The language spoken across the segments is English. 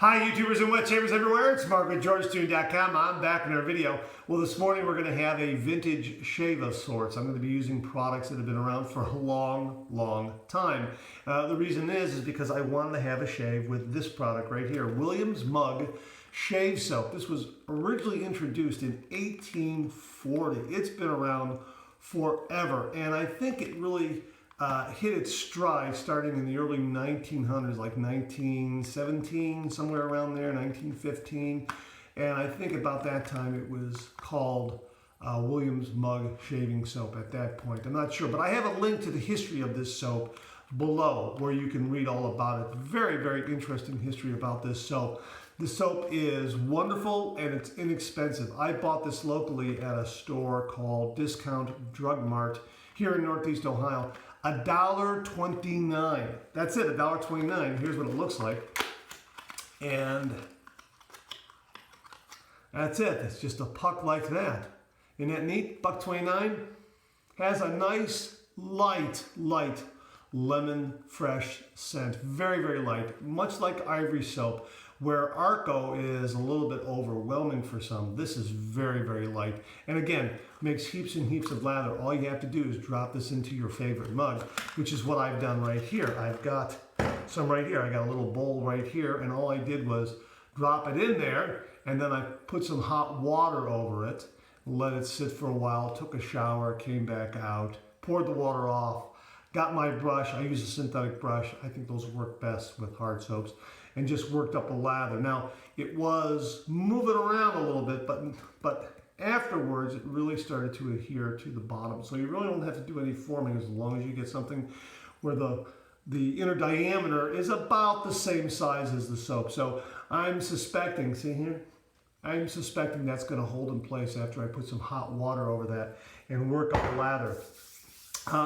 Hi YouTubers and wet shavers everywhere, it's Mark with GeorgeTune.com. I'm back in our video. Well, this morning we're going to have a vintage shave of sorts. I'm going to be using products that have been around for a long time. The reason is because I wanted to have a shave with this product right here, Williams Mug Shave Soap. This was originally introduced in 1840. It's been around forever, and I think it really hit its stride starting in the early 1900s, like 1917, somewhere around there, 1915. And I think about that time it was called Williams Mug Shaving Soap at that point. I'm not sure, but I have a link to the history of this soap below where you can read all about it. Very interesting history about this soap. The soap is wonderful and it's inexpensive. I bought this locally at a store called Discount Drug Mart here in Northeast Ohio. $1.29. That's it, $1.29. Here's what it looks like. And that's it. It's just a puck like that. Isn't that neat? $1.29. Has a nice, light lemon fresh scent. Very light. Much like Ivory soap, where Arco is a little bit overwhelming for some. This is very light. And again, makes heaps and heaps of lather. All you have to do is drop this into your favorite mug, which is what I've done right here. I've got some right here. I got a little bowl right here, and all I did was drop it in there, and then I put some hot water over it, let it sit for a while, took a shower, came back out, poured the water off, got my brush. I use a synthetic brush. I think those work best with hard soaps. And just worked up a lather. Now, it was moving around a little bit, but afterwards, it really started to adhere to the bottom. So you really don't have to do any forming as long as you get something where the inner diameter is about the same size as the soap. So I'm suspecting, see here? I'm suspecting that's going to hold in place after I put some hot water over that and work up a lather.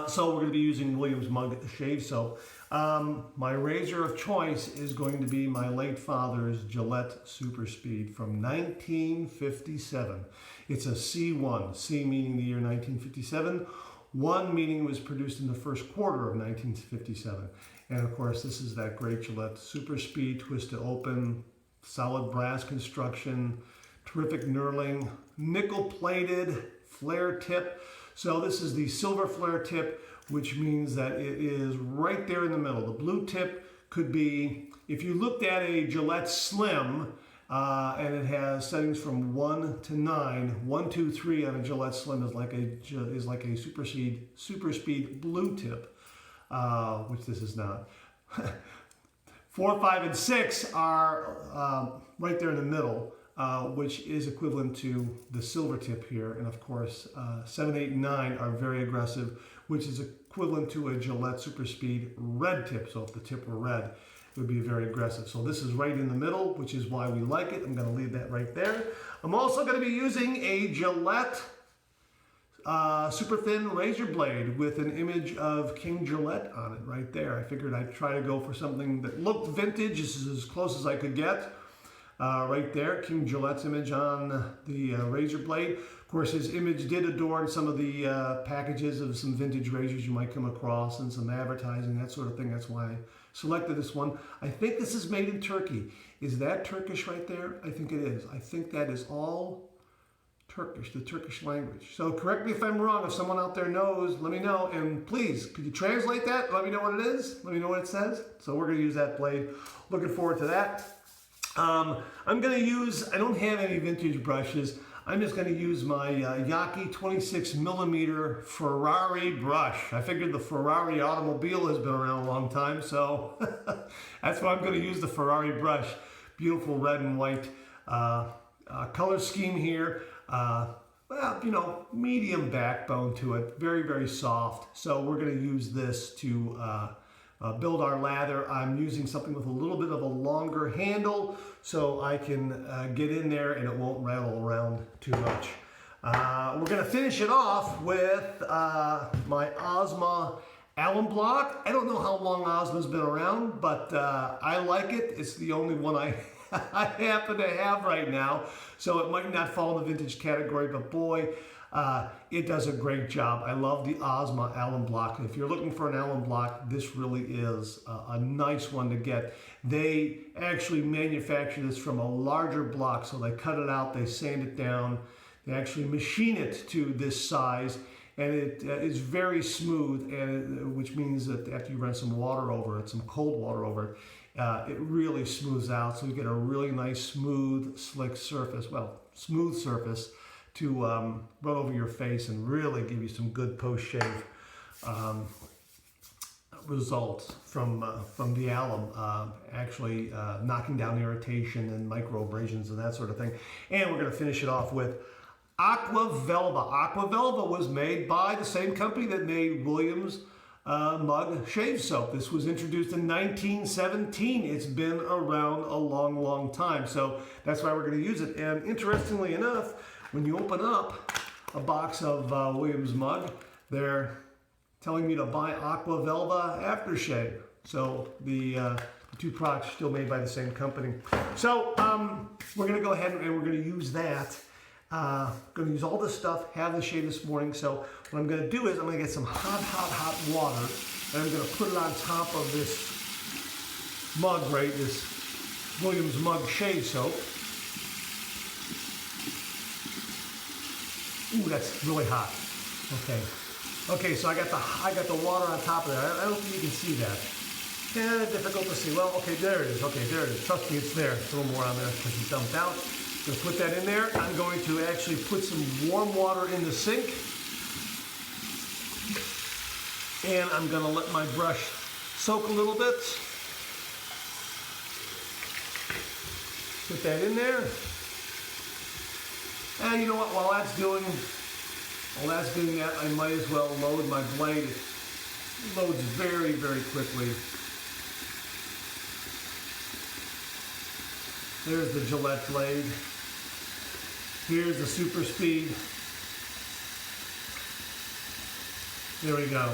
So we're going to be using Williams Mug Shave Soap. My razor of choice is going to be my late father's Gillette Super Speed from 1957. It's a C1, C meaning the year 1957, 1 meaning it was produced in the first quarter of 1957. And of course, this is that great Gillette Super Speed, twist to open, solid brass construction, terrific knurling, nickel plated, flare tip. So this is the silver flare tip, which means that it is right there in the middle. The blue tip could be, if you looked at a Gillette Slim, and it has settings from 1 to 9, 1, 2, 3 on a Gillette Slim is like a Super Speed blue tip, which this is not. 4, 5, and 6 are right there in the middle. Which is equivalent to the silver tip here. And of course, 7, 8, and 9 are very aggressive, which is equivalent to a Gillette Super Speed red tip. So if the tip were red, it would be very aggressive. So this is right in the middle, which is why we like it. I'm going to leave that right there. I'm also going to be using a Gillette super thin razor blade with an image of King Gillette on it right there. I figured I'd try to go for something that looked vintage. This is as close as I could get. Right there, King Gillette's image on the razor blade. Of course, his image did adorn some of the packages of some vintage razors you might come across and some advertising, that sort of thing. That's why I selected this one. I think this is made in Turkey. Is that Turkish right there? I think it is. I think that is all Turkish, the Turkish language. So correct me if I'm wrong. If someone out there knows, let me know. And please, could you translate that? Let me know what it is. Let me know what it says. So we're going to use that blade. Looking forward to that. I'm going to use, I don't have any vintage brushes. I'm just going to use my Yaki 26mm Ferrari brush. I figured the Ferrari automobile has been around a long time, so that's why I'm going to use the Ferrari brush. Beautiful red and white color scheme here. Well, you know, medium backbone to it. Very soft. So we're going to use this to build our lather. I'm using something with a little bit of a longer handle so I can get in there and it won't rattle around too much. We're going to finish it off with my Ozma alum block. I don't know how long Ozma's been around, but I like it. It's the only one I happen to have right now, so it might not fall in the vintage category, but boy, It does a great job. I love the Ozma alum block. If you're looking for an alum block, this really is a nice one to get. They actually manufacture this from a larger block, so they cut it out, they sand it down, they actually machine it to this size, and it is very smooth, and which means that after you run some water over it, some cold water over it, it really smooths out, so you get a really nice, smooth, slick surface, well, smooth surface to run over your face and really give you some good post-shave results from the alum, actually knocking down irritation and microabrasions and that sort of thing. And we're going to finish it off with Aqua Velva. Aqua Velva was made by the same company that made Williams Mug Shave Soap. This was introduced in 1917. It's been around a long, long time. So that's why we're going to use it. And interestingly enough, when you open up a box of Williams Mug, they're telling me to buy Aqua Velva aftershave. So the two products are still made by the same company. So we're going to go ahead and we're going to use that. Going to use all this stuff, have the shave this morning. So what I'm going to do is I'm going to get some hot water, and I'm going to put it on top of this mug, right, this Williams Mug Shave Soap. Ooh, that's really hot. Okay, so I got the water on top of that. I don't think you can see that. Yeah, difficult to see. Well, okay, there it is. Okay, there it is. Trust me, it's there. It's a little more on there because it's dumped out. I'm going to put that in there. I'm going to actually put some warm water in the sink. And I'm going to let my brush soak a little bit. Put that in there. And you know what, while that's doing that, I might as well load my blade. It loads very, very quickly. There's the Gillette blade. Here's the Super Speed. There we go.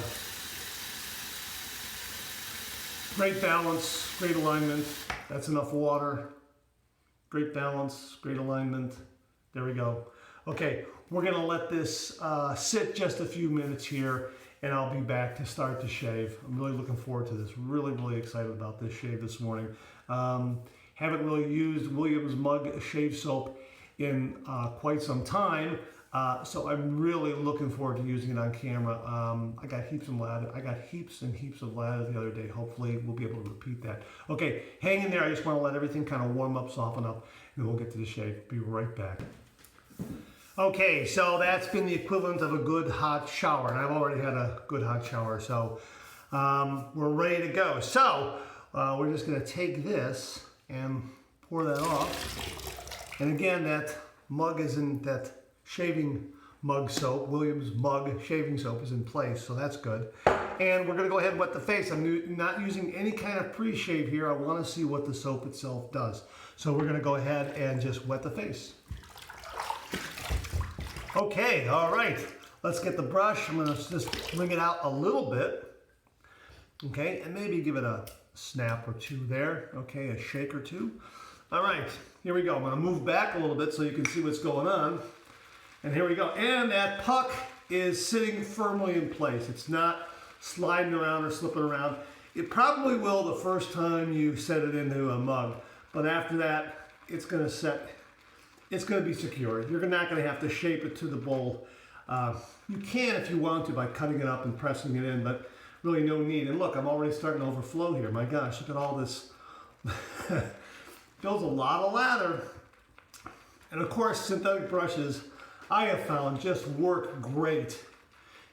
Great balance, great alignment. That's enough water. Great balance, great alignment. There we go. Okay, we're gonna let this sit just a few minutes here, and I'll be back to start the shave. I'm really looking forward to this. Really, really excited about this shave this morning. Haven't really used Williams Mug Shave Soap in quite some time, so I'm really looking forward to using it on camera. I got heaps and heaps of lather the other day. Hopefully we'll be able to repeat that. Okay, hang in there. I just want to let everything kind of warm up, soften up, and we'll get to the shave. Be right back. Okay, so that's been the equivalent of a good hot shower, and I've already had a good hot shower, so we're ready to go. So we're just going to take this and pour that off. And again, that mug is in, that shaving mug soap, Williams Mug Shaving Soap is in place, so that's good. And we're going to go ahead and wet the face. I'm not using any kind of pre-shave here. I want to see what the soap itself does. So we're going to go ahead and just wet the face. Okay, all right. Let's get the brush. I'm going to just wring it out a little bit. Okay, and maybe give it a snap or two there. Okay, a shake or two. All right, here we go. I'm going to move back a little bit so you can see what's going on. And here we go. And that puck is sitting firmly in place. It's not sliding around or slipping around. It probably will the first time you set it into a mug. But after that, it's going to set. It's going to be secure. You're not going to have to shape it to the bowl. You can if you want to by cutting it up and pressing it in, but really no need. And look, I'm already starting to overflow here. My gosh, look at all this. Builds a lot of lather. And of course, synthetic brushes, I have found, just work great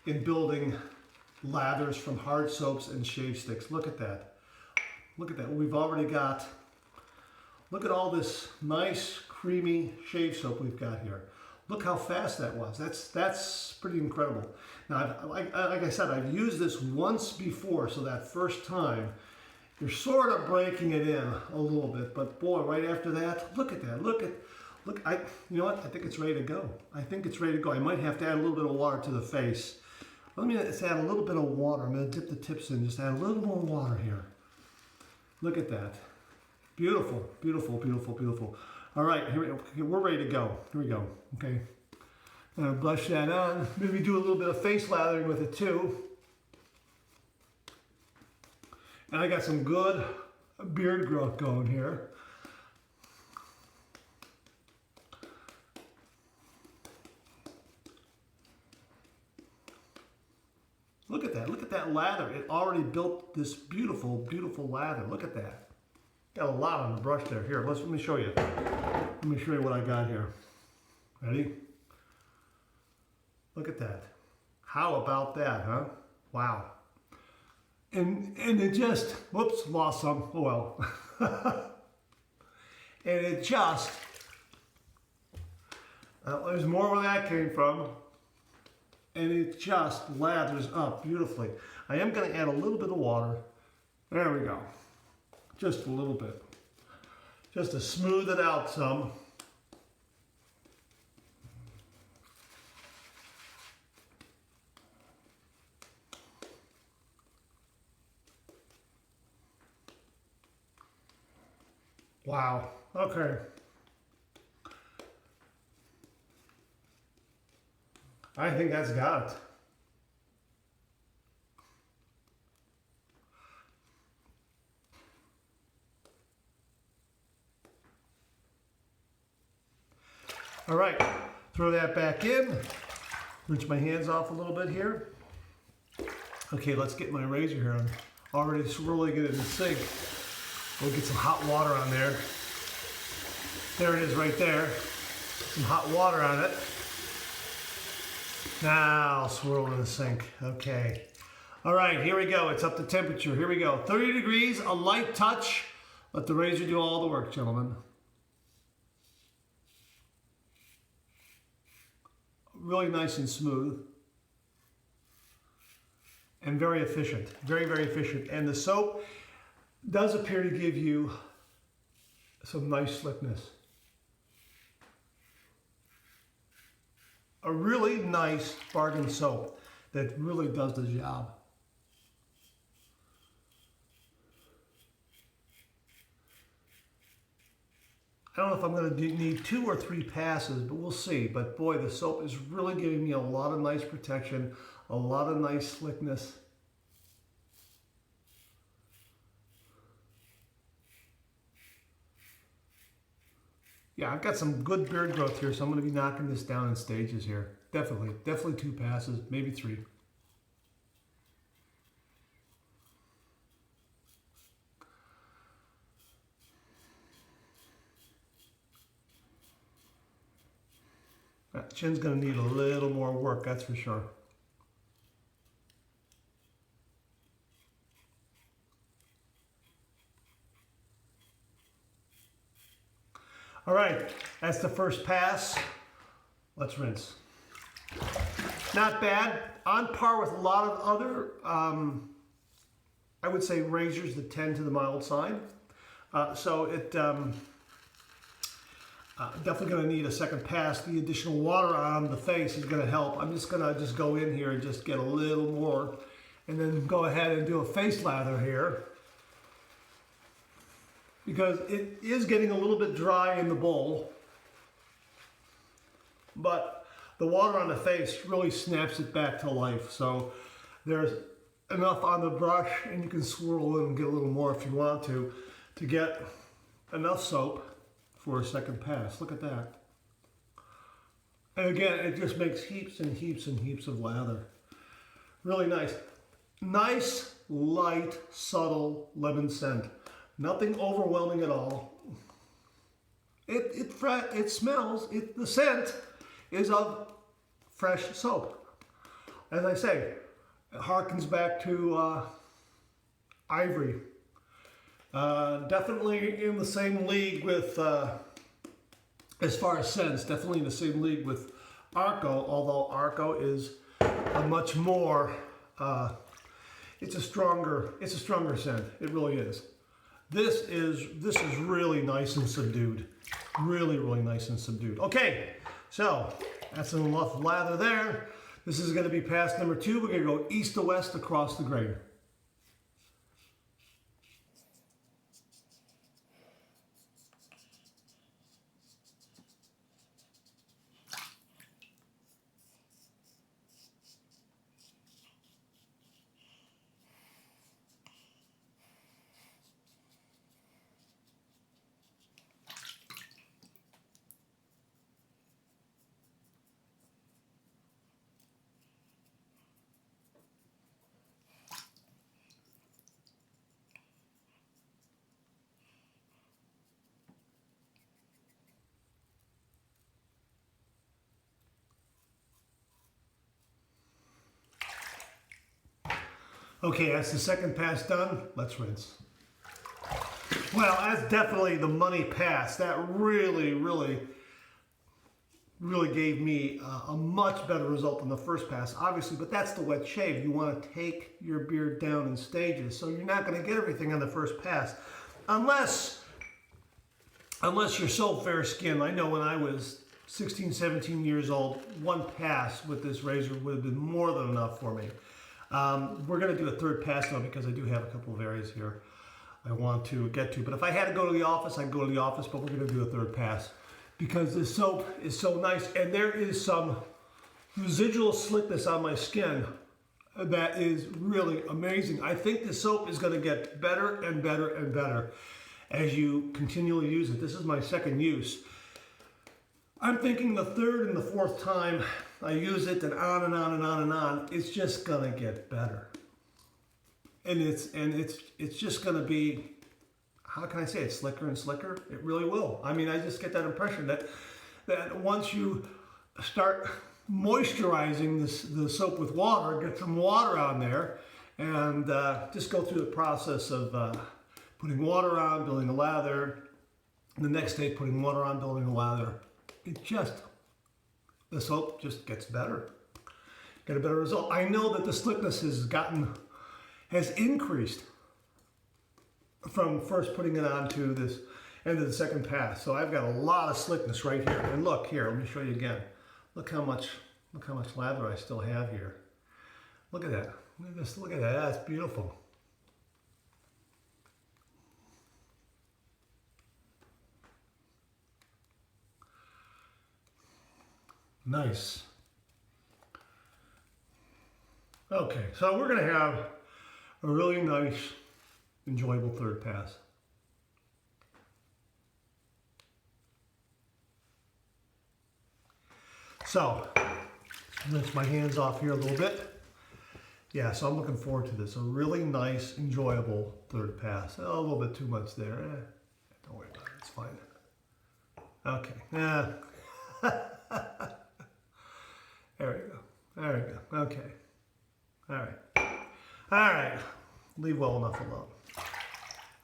in building lathers from hard soaps and shave sticks. Look at that. Look at that. We've already got, look at all this nice, creamy shave soap we've got here. Look how fast that was. That's pretty incredible. Now, like I said, I've used this once before, so that first time, you're sort of breaking it in a little bit, but boy, right after that, look at that. Look, you know what? I think it's ready to go. I think it's ready to go. I might have to add a little bit of water to the face. Let me just add a little bit of water. I'm going to dip the tips in, just add a little more water here. Look at that. Beautiful, beautiful, beautiful, beautiful. All right, here we're ready to go. Here we go. Okay. Brush that on. Maybe do a little bit of face lathering with it too. And I got some good beard growth going here. Look at that lather. It already built this beautiful, beautiful lather. Look at that. Got a lot on the brush there. Here, let me show you. Let me show you what I got here. Ready? Look at that. How about that, huh? Wow. And it just, whoops, lost some. Oh well. And it just, there's more where that came from. And it just lathers up beautifully. I am going to add a little bit of water. There we go. Just a little bit. Just to smooth it out some. Wow. Okay. I think that's got it. All right, throw that back in. Rinse my hands off a little bit here. Okay, let's get my razor here. I'm already swirling it in the sink. We'll get some hot water on there. There it is right there. Some hot water on it. Now I'll swirl in the sink. Okay. All right, here we go. It's up to temperature. Here we go. 30 degrees, a light touch. Let the razor do all the work, gentlemen. Really nice and smooth. And very efficient. Very, very efficient. And the soap does appear to give you some nice slickness. A really nice bargain soap that really does the job. I don't know if I'm going to need 2 or 3 passes, but we'll see. But boy, the soap is really giving me a lot of nice protection, a lot of nice slickness. Yeah, I've got some good beard growth here, so I'm going to be knocking this down in stages here. Definitely 2 passes, maybe 3. That chin's going to need a little more work, that's for sure. All right, that's the first pass. Let's rinse. Not bad. On par with a lot of other, I would say, razors that tend to the mild side. So it definitely going to need a second pass. The additional water on the face is going to help. I'm just going to go in here and just get a little more, and then go ahead and do a face lather here, because it is getting a little bit dry in the bowl, but the water on the face really snaps it back to life. So there's enough on the brush, and you can swirl it and get a little more if you want to get enough soap for a second pass. Look at that. And again, it just makes heaps and heaps and heaps of lather. Really nice. Nice, light, subtle lemon scent. Nothing overwhelming at all. It smells, the scent is of fresh soap. As I say, it harkens back to Ivory. Definitely in the same league with, as far as scents, definitely in the same league with Arco, although Arco is a much more, it's a stronger scent. It really is. This is really nice and subdued. Really, really nice and subdued. Okay, so that's enough lather there. This is going to be pass number 2. We're going to go east to west across the grain. Okay, that's the second pass done. Let's rinse. Well, that's definitely the money pass. That really gave me a much better result than the first pass, obviously, but that's the wet shave. You want to take your beard down in stages, so you're not going to get everything on the first pass, unless you're so fair-skinned. I know when I was 16, 17 years old, one pass with this razor would have been more than enough for me. We're going to do a third pass now because I do have a couple of areas here I want to get to. But if I had to go to the office, I'd go to the office, but we're going to do a third pass because this soap is so nice. And there is some residual slickness on my skin that is really amazing. I think the soap is going to get better and better and better as you continually use it. This is my second use. I'm thinking the third and the fourth time I use it, and on and on and on and on, it's just gonna get better. And it's just gonna be, how can I say it, slicker and slicker? It really will. I mean, I just get that impression that once you start moisturizing the soap with water, get some water on there, and just go through the process of putting water on, building the lather, and the next day putting water on, building the lather. The soap just gets better. Get a better result. I know that the slickness has increased from first putting it on to this end of the second pass. So I've got a lot of slickness right here. And look here, let me show you again. Look how much lather I still have here. Look at that. Look at this. Look at that. That's beautiful. Nice. Okay, so we're going to have a really nice, enjoyable third pass. So, rinse my hands off here a little bit. Yeah, so I'm looking forward to this. A really nice, enjoyable third pass. A little bit too much there. Don't worry about it. It's fine. Okay. There we go. There we go. Okay. All right. All right. Leave well enough alone.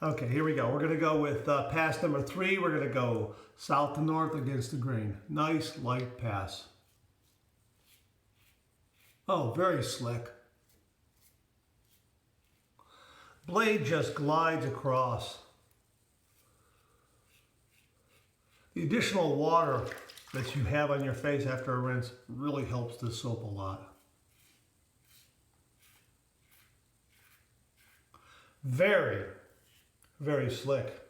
Okay, here we go. We're going to go with pass number 3. We're going to go south to north against the grain. Nice light pass. Oh, very slick. Blade just glides across. The additional water that you have on your face after a rinse really helps the soap a lot. Very, very slick.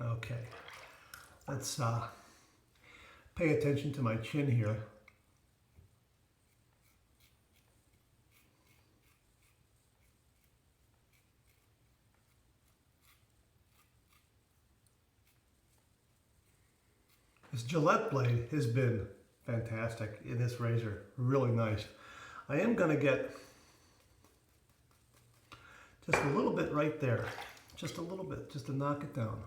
Okay, let's pay attention to my chin here. This Gillette blade has been fantastic in this razor, really nice. I am going to get just a little bit right there, just a little bit, just to knock it down.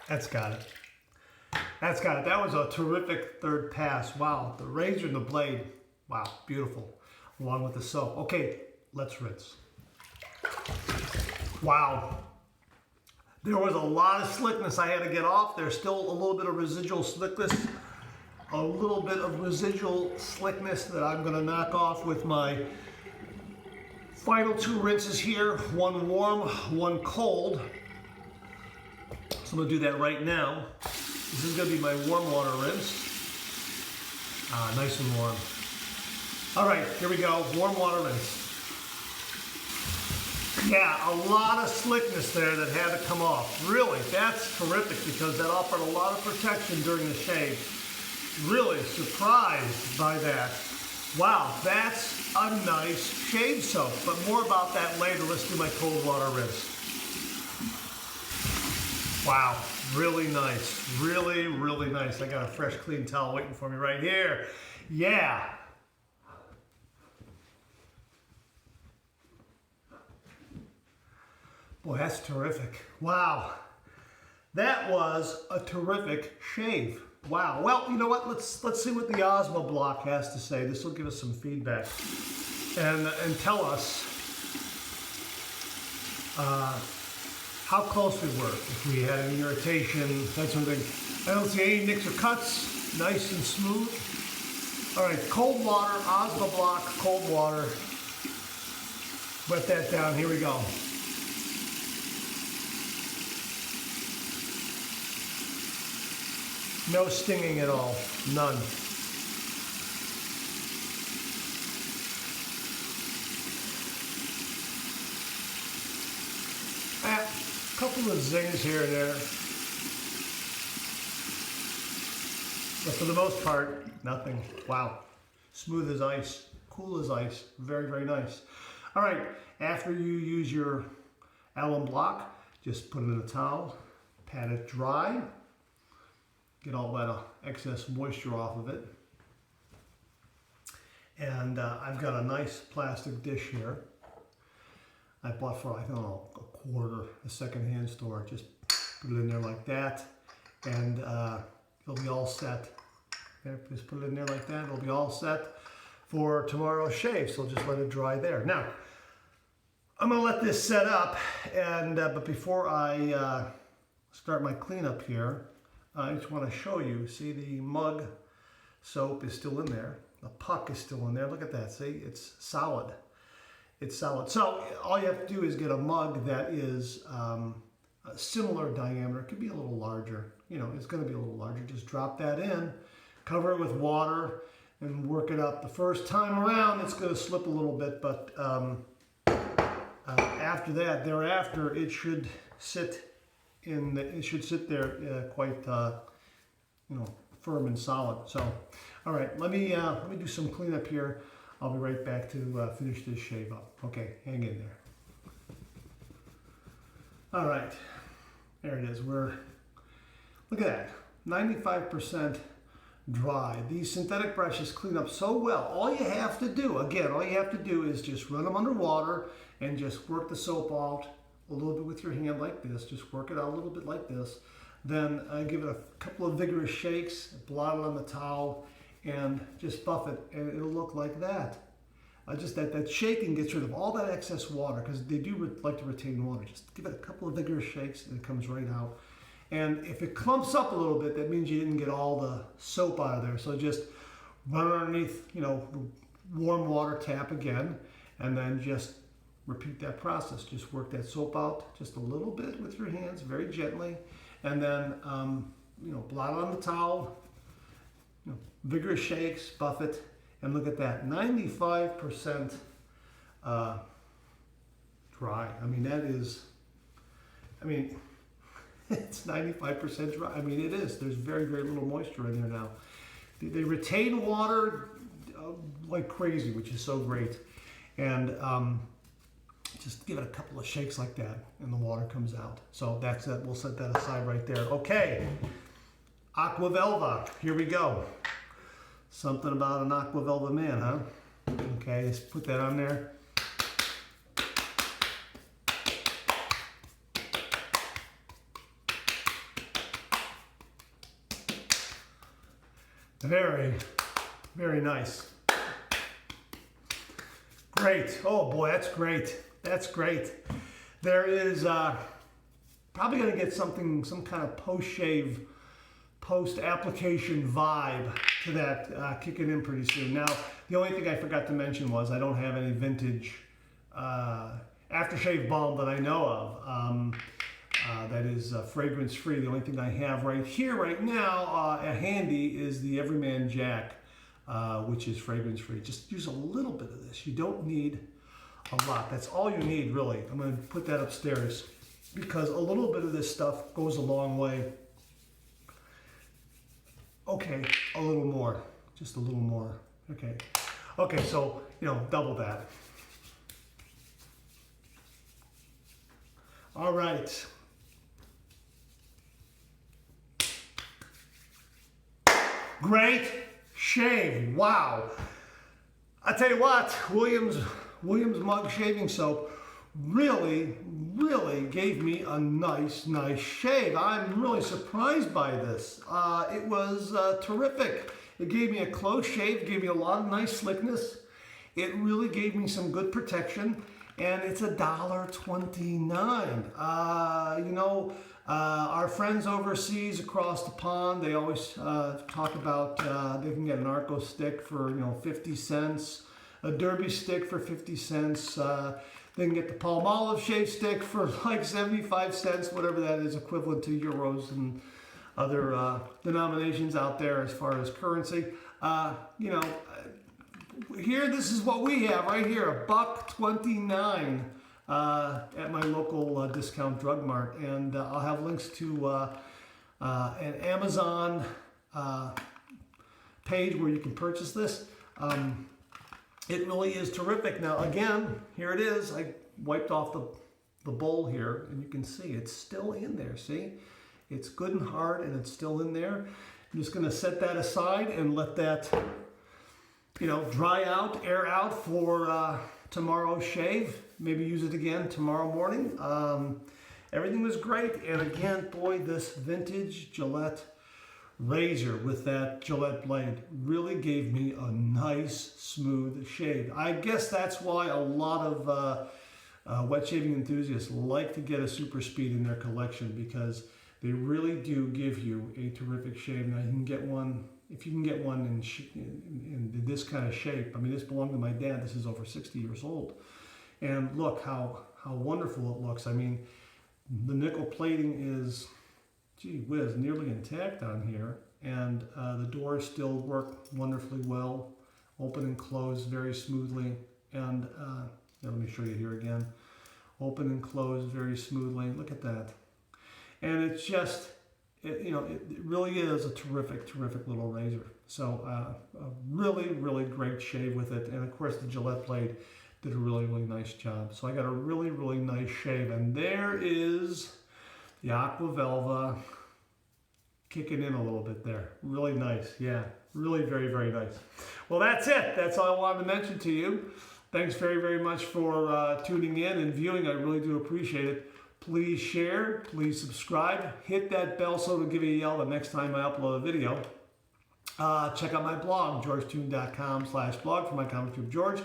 That's got it. That's got it. That was a terrific third pass. Wow, the razor and the blade, wow, beautiful, along with the soap. Okay, let's rinse. Wow. There was a lot of slickness I had to get off. There's still a little bit of residual slickness, that I'm going to knock off with my final 2 rinses here, one warm, one cold. So I'm going to do that right now. This is going to be my warm water rinse. Nice and warm. All right, here we go. Warm water rinse. Yeah, a lot of slickness there that had to come off. Really, that's terrific because that offered a lot of protection during the shave. Really surprised by that. Wow, that's a nice shave soap. But more about that later. Let's do my cold water rinse. Wow, really nice. Really, really nice. I got a fresh, clean towel waiting for me right here. Yeah. Boy, that's terrific. Wow. That was a terrific shave. Wow. Well, you know what? Let's see what the Osmo block has to say. This will give us some feedback and tell us how close we were. If we had any irritation, that sort of thing. I don't see any nicks or cuts. Nice and smooth. All right, cold water, Osmo block, cold water. Wet that down. Here we go. No stinging at all, none. A couple of zings here and there. But for the most part, nothing. Wow. Smooth as ice, cool as ice, very, very nice. All right, after you use your alum block, just put it in a towel, pat it dry. Get all that excess moisture off of it. And I've got a nice plastic dish here. I bought for, I don't know, a quarter, a secondhand store. Just put it in there like that, and it'll be all set. Okay, just put it in there like that. It'll be all set for tomorrow's shave. So just let it dry there. Now, I'm gonna let this set up, and but before I start my cleanup here, I just want to show you, see the mug soap is still in there. The puck is still in there. Look at that, see? It's solid. It's solid. So all you have to do is get a mug that is a similar diameter. It could be a little larger. You know, it's going to be a little larger. Just drop that in, cover it with water, and work it up. The first time around, it's going to slip a little bit, but after that, thereafter, it should sit it should sit there quite, you know, firm and solid. So, all right, let me do some cleanup here. I'll be right back to finish this shave up. Okay, hang in there. All right, there it is. Look at that, 95% dry. These synthetic brushes clean up so well. All you have to do, again, all you have to do is just run them under water and just work the soap out a little bit with your hand like this. Just work it out a little bit like this. Then give it a couple of vigorous shakes, blot it on the towel, and just buff it, and it'll look like that. Just that shaking gets rid of all that excess water, because they do like to retain water. Just give it a couple of vigorous shakes, and it comes right out. And if it clumps up a little bit, that means you didn't get all the soap out of there. So just run underneath, you know, the warm water tap again, and then just repeat that process. Just work that soap out just a little bit with your hands, very gently, and then you know, blot it on the towel. You know, vigorous shakes, buff it, and look at that, 95% dry. I mean, that is, I mean, it's 95% dry. I mean, it is. There's very, very little moisture in there now. They retain water like crazy, which is so great. And just give it a couple of shakes like that, and the water comes out. So that's it. We'll set that aside right there. Okay, Aqua Velva. Here we go. Something about an Aqua Velva man, huh? Okay, let's put that on there. Very, very nice. Great. Oh boy, that's great. That's great. There is probably going to get some kind of post-shave, post-application vibe to that kicking in pretty soon. Now, the only thing I forgot to mention was I don't have any vintage aftershave balm that I know of. That is fragrance-free. The only thing I have right here, right now, handy is the Everyman Jack, which is fragrance-free. Just use a little bit of this. You don't need a lot. That's all you need, really. I'm going to put that upstairs because a little bit of this stuff goes a long way. Okay, a little more. Just a little more. Okay. Okay, so, you know, double that. All right. great shave. Wow. I tell you what, Williams Mug Shaving Soap really gave me a nice shave. I'm really surprised by this. It was terrific. It gave me a close shave, gave me a lot of nice slickness. It really gave me some good protection, and it's $1.29. You know, our friends overseas across the pond, they always talk about they can get an Arco stick for 50 cents, a Derby stick for 50 cents. They can get the Palmolive shave stick for like 75 cents, whatever that is, equivalent to euros and other denominations out there as far as currency. Here, this is what we have right here, $1.29 at my local discount drug mart, and I'll have links to an Amazon page where you can purchase this. It really is terrific. Now again, here it is. I wiped off the bowl here, and you can see it's still in there. See, it's good and hard, and it's still in there. I'm just going to set that aside and let that dry out, air out for tomorrow's shave. Maybe use it again tomorrow morning. Everything was great, and again, boy, this vintage Gillette razor with that Gillette blade really gave me a nice smooth shave. I guess that's why a lot of wet shaving enthusiasts like to get a Super Speed in their collection, because they really do give you a terrific shave. Now you can get one, if you can get one in this kind of shape. I mean, this belonged to my dad. This is over 60 years old, and look how wonderful it looks. I mean, the nickel plating is, gee whiz, nearly intact on here, and the doors still work wonderfully well, open and close very smoothly, and let me show you here again, open and close very smoothly. Look at that, and it's just, it really is a terrific little razor. So a really great shave with it, and of course the Gillette blade did a really nice job. So I got a really nice shave, and there is the Aqua Velva kicking in a little bit there. Really nice, yeah. Really very nice. Well, that's it. That's all I wanted to mention to you. Thanks very much for tuning in and viewing. I really do appreciate it. Please share, please subscribe, hit that bell so it'll give you a yell the next time I upload a video. Check out my blog, georgetoon.com/blog, for my comic strip George.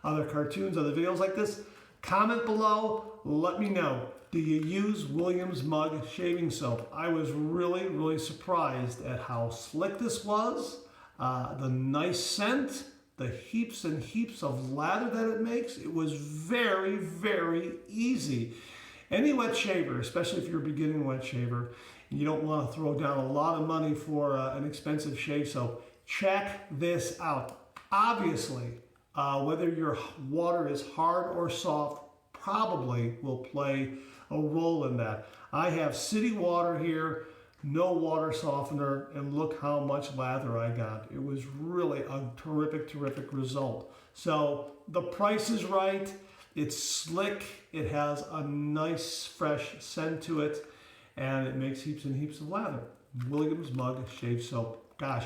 Other cartoons, other videos like this. Comment below, let me know. Do you use Williams Mug Shaving Soap? I was really surprised at how slick this was, the nice scent, the heaps and heaps of lather that it makes. It was very easy. Any wet shaver, especially if you're a beginning wet shaver, and you don't want to throw down a lot of money for an expensive shave soap, check this out. Obviously, whether your water is hard or soft probably will play a role in that. I have city water here, no water softener, and look how much lather I got. It was really a terrific result. So the price is right, it's slick, it has a nice fresh scent to it, and it makes heaps and heaps of lather. Williams Mug Shave Soap. Gosh,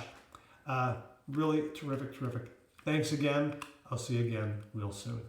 really terrific. Thanks again. I'll see you again real soon.